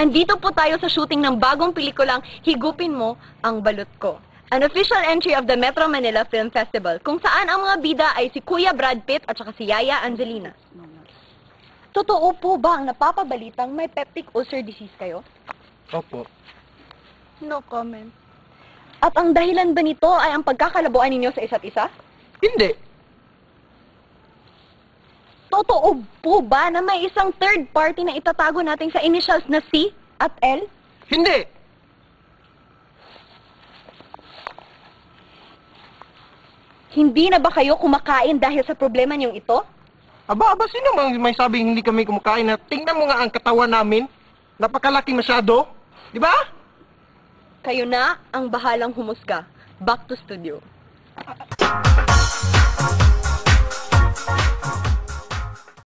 Andito po tayo sa shooting ng bagong pelikulang Higupin Mo ang Balot Ko. An official entry of the Metro Manila Film Festival kung saan ang mga bida ay si Kuya Brad Pitt at saka si Yaya Angelina. Totoo po ba ang napapabalitang may peptic ulcer disease kayo? Opo. No comment. At ang dahilan ba nito ay ang pagkakalabuan ninyo sa isa't isa? Hindi. Totoo po ba na may isang third party na itatago natin sa initials na C at L? Hindi. Hindi na ba kayo kumakain dahil sa problema niyong ito? Aba, sino mang may sabing hindi kami kumakain na tingnan mo nga ang katawan namin? Napakalaki masyado. Di ba? Kayo na ang bahalang humusga. Back to studio.